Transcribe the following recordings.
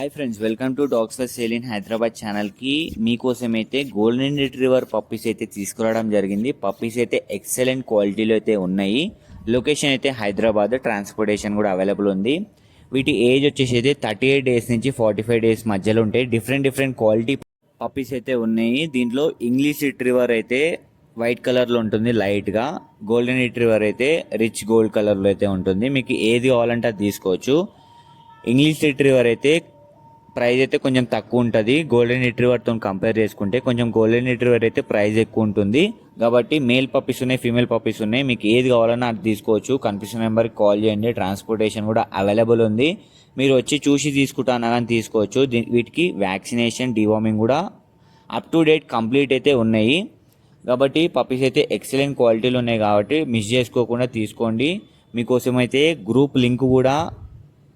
Hi friends, welcome to dogs for sale in Hyderabad ఛానల్కి. మీకోసం అయితే గోల్డెన్ రిట్రీవర్ పప్పీస్ అయితే తీసుకురావడం జరిగింది. పప్పీస్ అయితే ఎక్సలెంట్ క్వాలిటీలో అయితే ఉన్నాయి. లొకేషన్ అయితే హైదరాబాద్, ట్రాన్స్పోర్టేషన్ కూడా అవైలబుల్ ఉంది. వీటి ఏజ్ వచ్చేసి అయితే 38 డేస్ నుంచి 45 డేస్ మధ్యలో ఉంటాయి. డిఫరెంట్ క్వాలిటీ పప్పీస్ అయితే ఉన్నాయి. దీంట్లో ఇంగ్లీష్ రిట్రీవర్ అయితే వైట్ కలర్లో ఉంటుంది లైట్గా. గోల్డెన్ రిట్రీవర్ అయితే రిచ్ గోల్డ్ కలర్లో అయితే ఉంటుంది. మీకు ఏది కావాలంటే అది తీసుకోవచ్చు. ఇంగ్లీష్ రిట్రీవర్ అయితే ప్రైస్ అయితే కొంచెం తక్కువ ఉంటుంది. గోల్డెన్ రిట్రీవర్తో కంపేర్ చేసుకుంటే కొంచెం గోల్డెన్ రిట్రీవర్ అయితే ప్రైస్ ఎక్కువ ఉంటుంది. కాబట్టి మేల్ పప్పీస్ ఉన్నాయి, ఫీమేల్ పప్పీస్ ఉన్నాయి. మీకు ఏది కావాలన్నా అది తీసుకోవచ్చు. కనిపిస్తున్న నెంబర్కి కాల్ చేయండి. ట్రాన్స్పోర్టేషన్ కూడా అవైలబుల్ ఉంది. మీరు వచ్చి చూసి తీసుకుంటానా కానీ తీసుకోవచ్చు. వీటికి వ్యాక్సినేషన్, డివార్మింగ్ కూడా అప్ టు డేట్ కంప్లీట్ అయితే ఉన్నాయి. కాబట్టి పప్పీస్ అయితే ఎక్సలెంట్ క్వాలిటీలు ఉన్నాయి. కాబట్టి మిస్ చేసుకోకుండా తీసుకోండి. మీకోసం అయితే గ్రూప్ లింక్ కూడా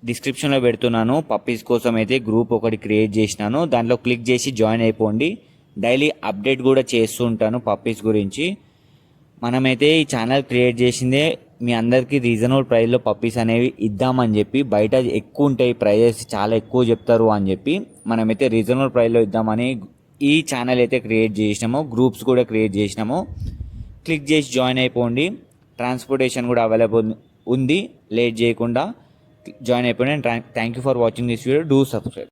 డిస్క్రిప్షన్లో పెడుతున్నాను. పప్పీస్ కోసం అయితే గ్రూప్ ఒకటి క్రియేట్ చేసినాను. దాంట్లో క్లిక్ చేసి జాయిన్ అయిపోండి. డైలీ అప్డేట్ కూడా చేస్తూ ఉంటాను పప్పీస్ గురించి. మనమైతే ఈ ఛానల్ క్రియేట్ చేసిందే మీ అందరికీ రీజనబుల్ ప్రైస్లో పప్పీస్ అనేవి ఇద్దామని చెప్పి. బయట ఎక్కువ ఉంటాయి ప్రైజెస్, చాలా ఎక్కువ చెప్తారు అని చెప్పి మనమైతే రీజనబుల్ ప్రైస్లో ఇద్దామని ఈ ఛానల్ అయితే క్రియేట్ చేసినాము. గ్రూప్స్ కూడా క్రియేట్ చేసినాము. క్లిక్ చేసి జాయిన్ అయిపోండి. ట్రాన్స్పోర్టేషన్ కూడా అవైలబుల్ ఉంది. లేట్ చేయకుండా జాయిన్ అయిపోయింది. Thank you for watching this video. Do subscribe.